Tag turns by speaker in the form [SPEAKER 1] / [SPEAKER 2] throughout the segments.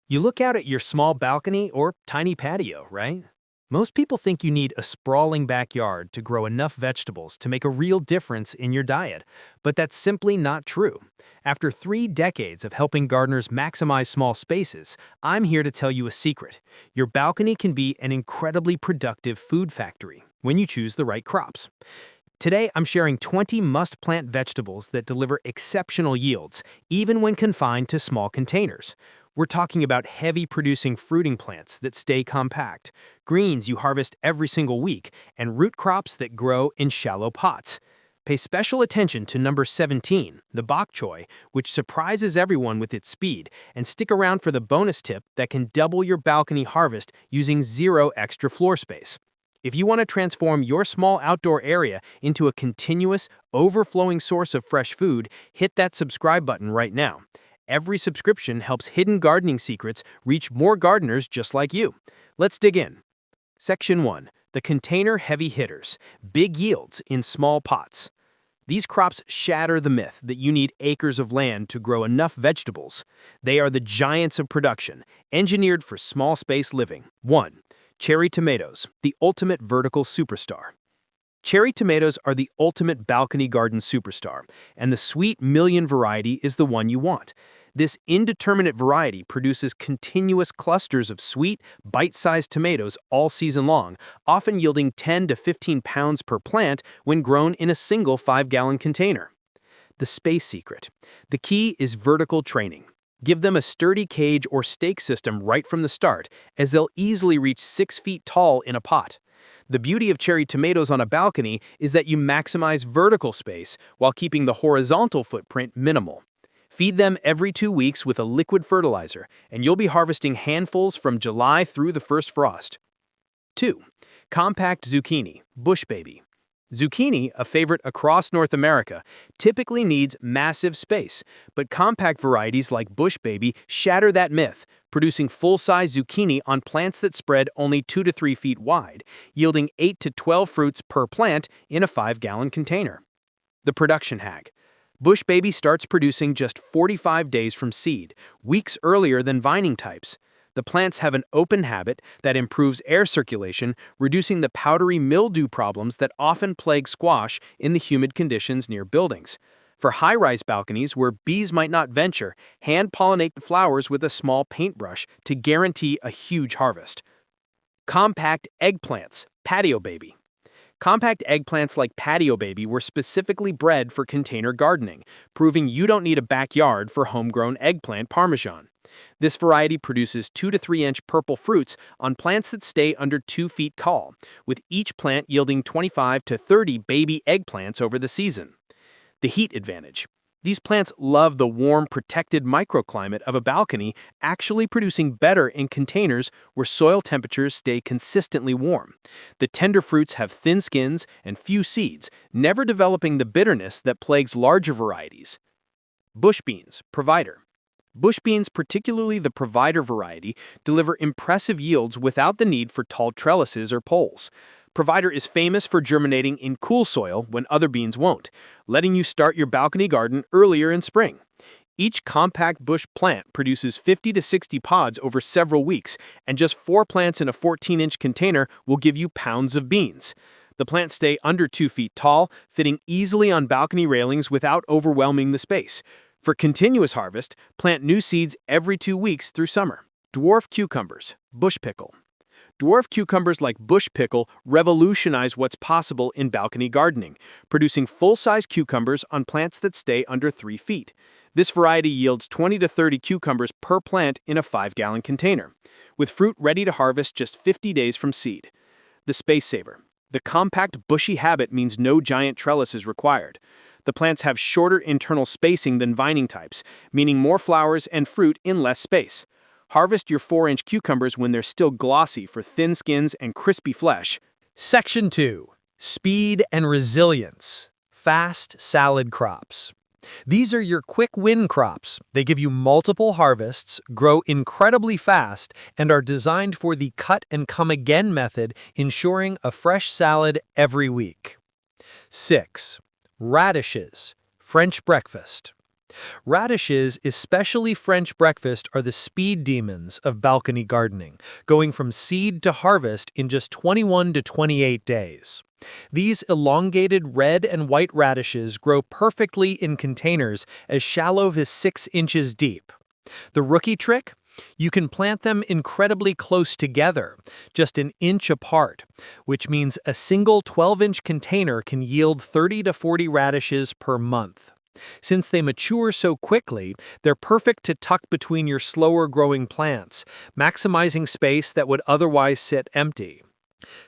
[SPEAKER 1] You look out at your small balcony or tiny patio, right? Most people think you need a sprawling backyard to grow enough vegetables to make a real difference in your diet, but that's simply not true. After 3 decades of helping gardeners maximize small spaces, I'm here to tell you a secret. Your balcony can be an incredibly productive food factory when you choose the right crops. Today, I'm sharing 20 must-plant vegetables that deliver exceptional yields, even when confined to small containers. We're talking about heavy-producing fruiting plants that stay compact, greens you harvest every single week, and root crops that grow in shallow pots. Pay special attention to number 17, the bok choy, which surprises everyone with its speed, and stick around for the bonus tip that can double your balcony harvest using zero extra floor space. If you want to transform your small outdoor area into a continuous, overflowing source of fresh food, hit that subscribe button right now. Every subscription helps Hidden Gardening Secrets reach more gardeners just like you. Let's dig in. Section 1. The Container Heavy Hitters. Big yields in small pots. These crops shatter the myth that you need acres of land to grow enough vegetables. They are the giants of production, engineered for small space living. 1. Cherry tomatoes, the ultimate vertical superstar. Cherry tomatoes are the ultimate balcony garden superstar, and the sweet million variety is the one you want. This indeterminate variety produces continuous clusters of sweet, bite-sized tomatoes all season long, often yielding 10 to 15 pounds per plant when grown in a single 5-gallon container. The space secret. The key is vertical training. Give them a sturdy cage or stake system right from the start, as they'll easily reach 6 feet tall in a pot. The beauty of cherry tomatoes on a balcony is that you maximize vertical space while keeping the horizontal footprint minimal. Feed them every 2 weeks with a liquid fertilizer, and you'll be harvesting handfuls from July through the first frost. 2. Compact zucchini, bush baby. Zucchini, a favorite across North America, typically needs massive space, but compact varieties like bush baby shatter that myth, producing full-size zucchini on plants that spread only 2 to 3 feet wide, yielding 8 to 12 fruits per plant in a 5-gallon container. The production hack. Bush baby starts producing just 45 days from seed, weeks earlier than vining types. The plants have an open habit that improves air circulation, reducing the powdery mildew problems that often plague squash in the humid conditions near buildings. For high-rise balconies where bees might not venture, hand-pollinate flowers with a small paintbrush to guarantee a huge harvest. Compact eggplants, Patio Baby. Compact eggplants like Patio Baby were specifically bred for container gardening, proving you don't need a backyard for homegrown eggplant parmesan. This variety produces 2 to 3 inch purple fruits on plants that stay under 2 feet tall, with each plant yielding 25 to 30 baby eggplants over the season. The heat advantage. These plants love the warm, protected microclimate of a balcony, actually producing better in containers where soil temperatures stay consistently warm. The tender fruits have thin skins and few seeds, never developing the bitterness that plagues larger varieties. Bush beans, provider. Bush beans, particularly the provider variety, deliver impressive yields without the need for tall trellises or poles. Provider is famous for germinating in cool soil when other beans won't, letting you start your balcony garden earlier in spring. Each compact bush plant produces 50 to 60 pods over several weeks, and just 4 plants in a 14-inch container will give you pounds of beans. The plants stay under 2 feet tall, fitting easily on balcony railings without overwhelming the space. For continuous harvest, plant new seeds every 2 weeks through summer. Dwarf cucumbers, bush pickle. Dwarf cucumbers like bush pickle revolutionize what's possible in balcony gardening, producing full-size cucumbers on plants that stay under 3 feet. This variety yields 20 to 30 cucumbers per plant in a 5-gallon container, with fruit ready to harvest just 50 days from seed. The space saver. The compact bushy habit means no giant trellis is required. The plants have shorter internal spacing than vining types, meaning more flowers and fruit in less space. Harvest your 4-inch cucumbers when they're still glossy for thin skins and crispy flesh. Section 2. Speed and resilience. Fast salad crops. These are your quick win crops. They give you multiple harvests, grow incredibly fast, and are designed for the cut-and-come-again method, ensuring a fresh salad every week. 6. Radishes, French breakfast. Radishes, especially French breakfast, are the speed demons of balcony gardening, going from seed to harvest in just 21 to 28 days. These elongated red and white radishes grow perfectly in containers as shallow as 6 inches deep. The rookie trick? You can plant them incredibly close together, just an inch apart, which means a single 12-inch container can yield 30 to 40 radishes per month. Since they mature so quickly, they're perfect to tuck between your slower-growing plants, maximizing space that would otherwise sit empty.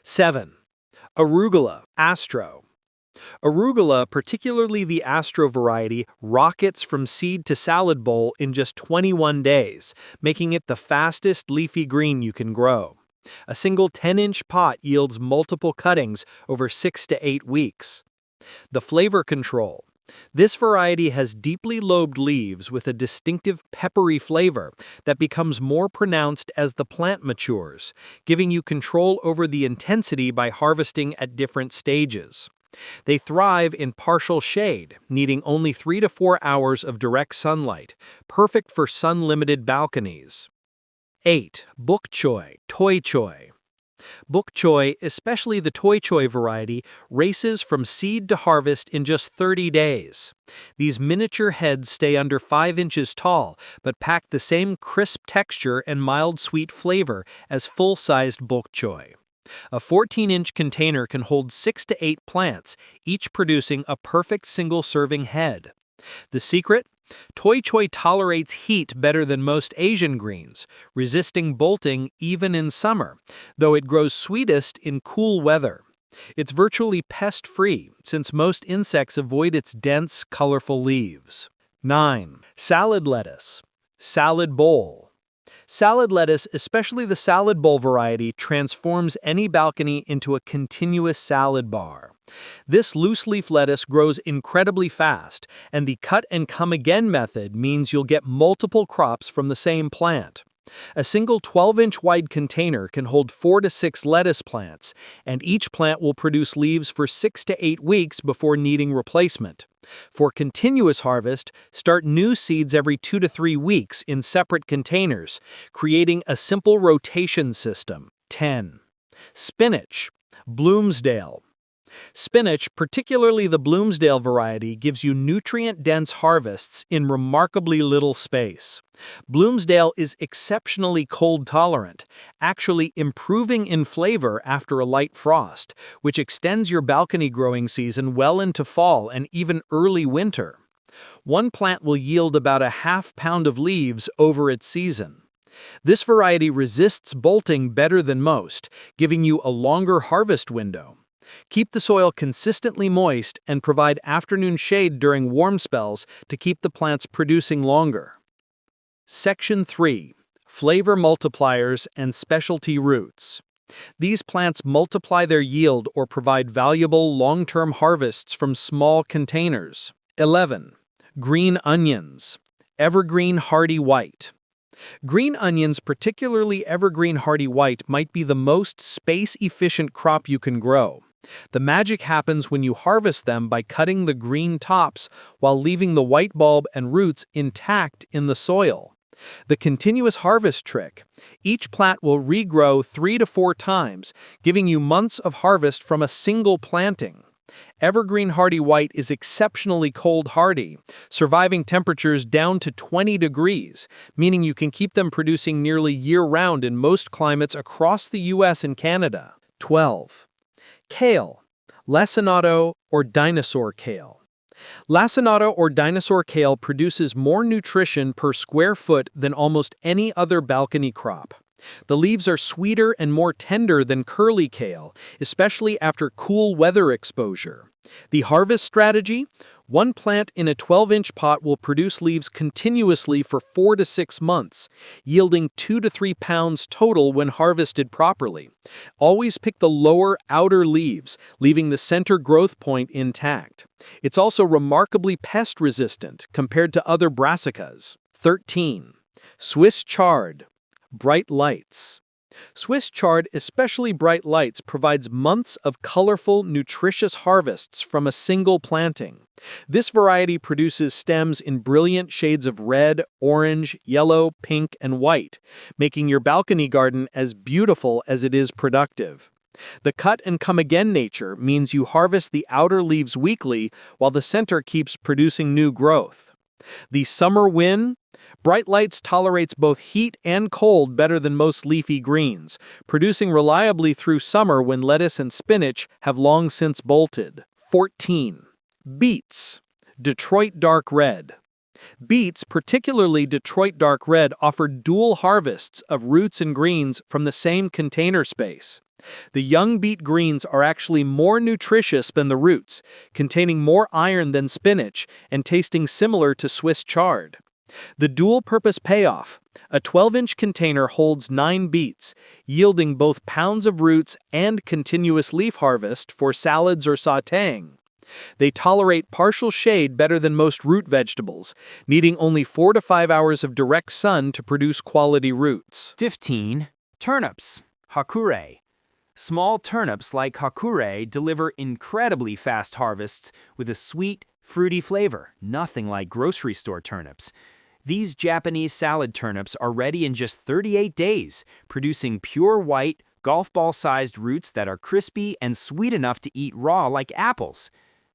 [SPEAKER 1] 7. Arugula, Astro. Arugula, particularly the Astro variety, rockets from seed to salad bowl in just 21 days, making it the fastest leafy green you can grow. A single 10-inch pot yields multiple cuttings over 6 to 8 weeks. The flavor control. This variety has deeply lobed leaves with a distinctive peppery flavor that becomes more pronounced as the plant matures, giving you control over the intensity by harvesting at different stages. They thrive in partial shade, needing only 3 to 4 hours of direct sunlight, perfect for sun-limited balconies. 8. Bok choy, Toy choy. Bok choy, especially the Toy choy variety, races from seed to harvest in just 30 days. These miniature heads stay under 5 inches tall, but pack the same crisp texture and mild sweet flavor as full-sized bok choy. A 14-inch container can hold 6 to 8 plants, each producing a perfect single-serving head. The secret? Toy choy tolerates heat better than most Asian greens, resisting bolting even in summer, though it grows sweetest in cool weather. It's virtually pest-free, since most insects avoid its dense, colorful leaves. 9. Salad lettuce, salad bowl. Salad lettuce, especially the salad bowl variety, transforms any balcony into a continuous salad bar. This loose-leaf lettuce grows incredibly fast, and the cut-and-come-again method means you'll get multiple crops from the same plant. A single 12-inch wide container can hold 4 to 6 lettuce plants, and each plant will produce leaves for 6 to 8 weeks before needing replacement. For continuous harvest, start new seeds every 2 to 3 weeks in separate containers, creating a simple rotation system. 10. Spinach, Bloomsdale. Spinach, particularly the Bloomsdale variety, gives you nutrient-dense harvests in remarkably little space. Bloomsdale is exceptionally cold-tolerant, actually improving in flavor after a light frost, which extends your balcony growing season well into fall and even early winter. One plant will yield about a half pound of leaves over its season. This variety resists bolting better than most, giving you a longer harvest window. Keep the soil consistently moist and provide afternoon shade during warm spells to keep the plants producing longer. Section 3. Flavor multipliers and specialty roots. These plants multiply their yield or provide valuable long-term harvests from small containers. 11. Green onions. Evergreen hardy white. Green onions, particularly evergreen hardy white, might be the most space-efficient crop you can grow. The magic happens when you harvest them by cutting the green tops while leaving the white bulb and roots intact in the soil. The continuous harvest trick. Each plant will regrow 3 to 4 times, giving you months of harvest from a single planting. Evergreen hardy white is exceptionally cold hardy, surviving temperatures down to 20 degrees, meaning you can keep them producing nearly year-round in most climates across the US and Canada. 12. Kale, lacinato or dinosaur kale. Lacinato or dinosaur kale produces more nutrition per square foot than almost any other balcony crop. The leaves are sweeter and more tender than curly kale, especially after cool weather exposure. The harvest strategy? One plant in a 12-inch pot will produce leaves continuously for 4 to 6 months, yielding 2 to 3 pounds total when harvested properly. Always pick the lower, outer leaves, leaving the center growth point intact. It's also remarkably pest-resistant compared to other brassicas. 13. Swiss chard. Bright lights.
[SPEAKER 2] Swiss chard, especially bright lights, provides months of colorful, nutritious harvests from a single planting. This variety produces stems in brilliant shades of red, orange, yellow, pink, and white, making your balcony garden as beautiful as it is productive. The cut-and-come-again nature means you harvest the outer leaves weekly while the center keeps producing new growth. The summer win? Bright lights tolerates both heat and cold better than most leafy greens, producing reliably through summer when lettuce and spinach have long since bolted. 14. Beets. Detroit Dark Red. Beets, particularly Detroit Dark Red, offer dual harvests of roots and greens from the same container space. The young beet greens are actually more nutritious than the roots, containing more iron than spinach and tasting similar to Swiss chard. The dual-purpose payoff: a 12-inch container holds 9 beets, yielding both pounds of roots and continuous leaf harvest for salads or sautéing. They tolerate partial shade better than most root vegetables, needing only 4 to 5 hours of direct sun to produce quality roots.
[SPEAKER 1] 15. Turnips. Hakure. Small turnips like hakure deliver incredibly fast harvests with a sweet, fruity flavor, nothing like grocery store turnips. These Japanese salad turnips are ready in just 38 days, producing pure white, golf ball-sized roots that are crispy and sweet enough to eat raw like apples.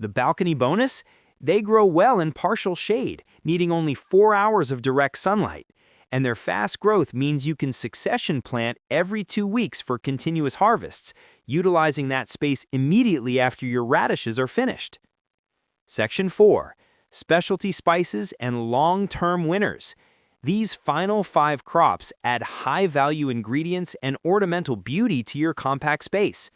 [SPEAKER 1] The balcony bonus? They grow well in partial shade, needing only 4 hours of direct sunlight. And their fast growth means you can succession plant every 2 weeks for continuous harvests, utilizing that space immediately after your radishes are finished. Section 4. Specialty spices and long-term winners. These final 5 crops add high-value ingredients and ornamental beauty to your compact space.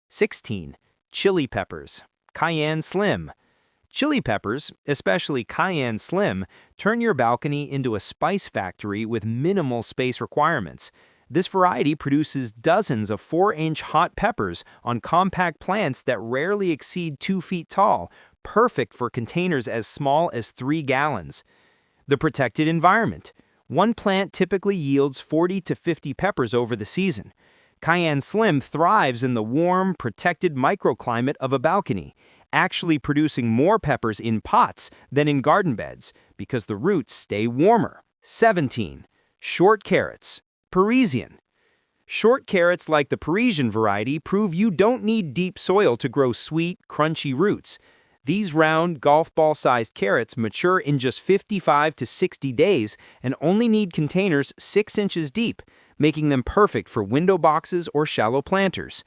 [SPEAKER 1] 16. Chili peppers. Cayenne Slim. Chili peppers, especially Cayenne Slim, turn your balcony into a spice factory with minimal space requirements. This variety produces dozens of 4-inch hot peppers on compact plants that rarely exceed 2 feet tall, perfect for containers as small as 3 gallons. The protected environment. One plant typically yields 40 to 50 peppers over the season. Cayenne Slim thrives in the warm, protected microclimate of a balcony, actually producing more peppers in pots than in garden beds because the roots stay warmer. 17. Short carrots. Parisian. Short carrots like the Parisian variety prove you don't need deep soil to grow sweet, crunchy roots. These round, golf ball-sized carrots mature in just 55 to 60 days and only need containers 6 inches deep, making them perfect for window boxes or shallow planters.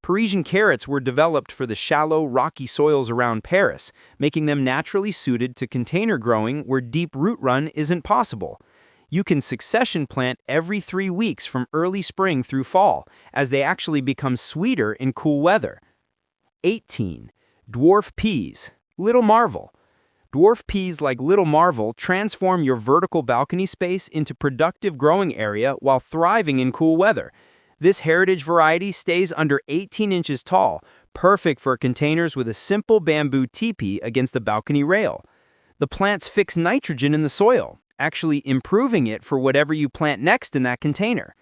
[SPEAKER 1] Parisian carrots were developed for the shallow, rocky soils around Paris, making them naturally suited to container growing where deep root run isn't possible. You can succession plant every 3 weeks from early spring through fall, as they actually become sweeter in cool weather. 18. Dwarf peas. Little Marvel. Dwarf peas like Little Marvel transform your vertical balcony space into productive growing area while thriving in cool weather. This heritage variety stays under 18 inches tall, perfect for containers with a simple bamboo teepee against the balcony rail. The plants fix nitrogen in the soil, actually improving it for whatever you plant next in that container.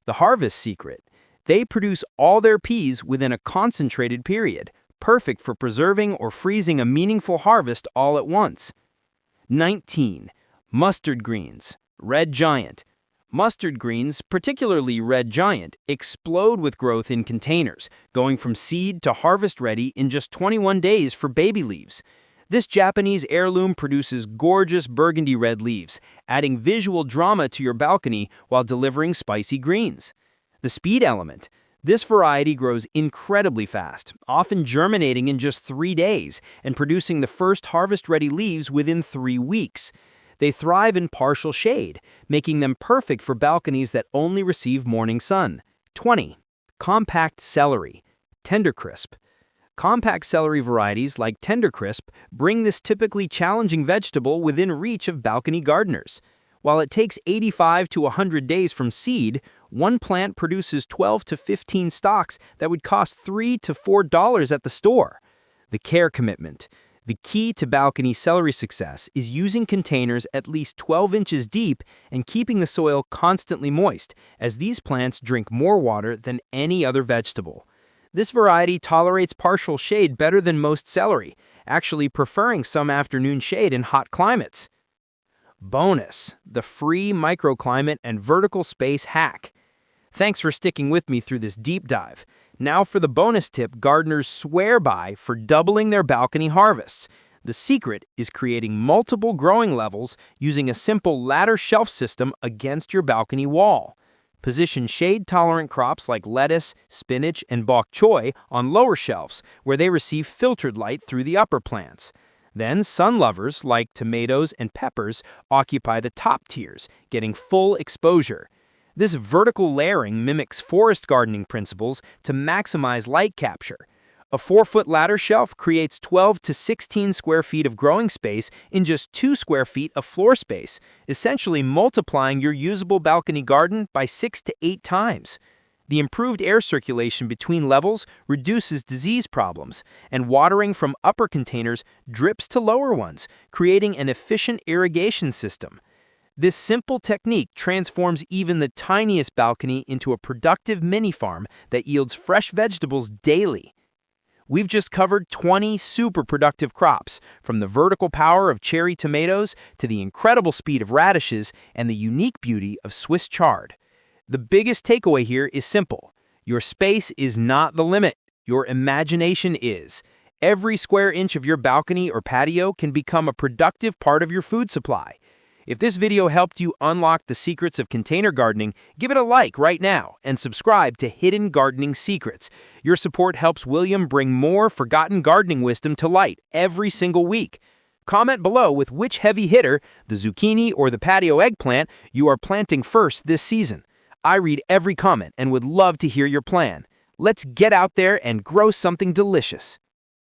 [SPEAKER 1] The harvest secret. They produce all their peas within a concentrated period, perfect for preserving or freezing a meaningful harvest all at once. 19. Mustard greens. Red Giant. Mustard greens, particularly Red Giant, explode with growth in containers, going from seed to harvest ready in just 21 days for baby leaves. This Japanese heirloom produces gorgeous burgundy red leaves, adding visual drama to your balcony while delivering spicy greens. The speed element. This variety grows incredibly fast, often germinating in just 3 days and producing the first harvest-ready leaves within 3 weeks. They thrive in partial shade, making them perfect for balconies that only receive morning sun. 20. Compact celery. Tendercrisp. Compact celery varieties like Tendercrisp bring this typically challenging vegetable within reach of balcony gardeners. While it takes 85 to 100 days from seed, one plant produces 12 to 15 stalks that would cost $3 to $4 at the store. The care commitment.
[SPEAKER 3] The key to balcony celery success is using containers at least 12 inches deep and keeping the soil constantly moist, as these plants drink more water than any other vegetable. This variety tolerates partial shade better than most celery, actually preferring some afternoon shade in hot climates. Bonus: the free microclimate and vertical space hack. Thanks for sticking with me through this deep dive. Now for the bonus tip gardeners swear by for doubling their balcony harvests. The secret is creating multiple growing levels using a simple ladder shelf system against your balcony wall. Position shade-tolerant crops like lettuce, spinach, and bok choy on lower shelves, where they receive filtered light through the upper plants. Then sun lovers like tomatoes and peppers occupy the top tiers, getting full exposure. This vertical layering mimics forest gardening principles to maximize light capture. A 4-foot ladder shelf creates 12 to 16 square feet of growing space in just 2 square feet of floor space, essentially multiplying your usable balcony garden by 6 to 8 times. The improved air circulation between levels reduces disease problems, and watering from upper containers drips to lower ones, creating an efficient irrigation system. This simple technique transforms even the tiniest balcony into a productive mini-farm that yields fresh vegetables daily. We've just covered 20 super productive crops, from the vertical power of cherry tomatoes to the incredible speed of radishes and the unique beauty of Swiss chard. The biggest takeaway here is simple. Your space is not the limit. Your imagination is. Every square inch of your balcony or patio can become a productive part of your food supply. If this video helped you unlock the secrets of container gardening, give it a like right now and subscribe to Hidden Gardening Secrets. Your support helps William bring more forgotten gardening wisdom to light every single week. Comment below with which heavy hitter, the zucchini or the patio eggplant, you are planting first this season. I read every comment and would love to hear your plan. Let's get out there and grow something delicious.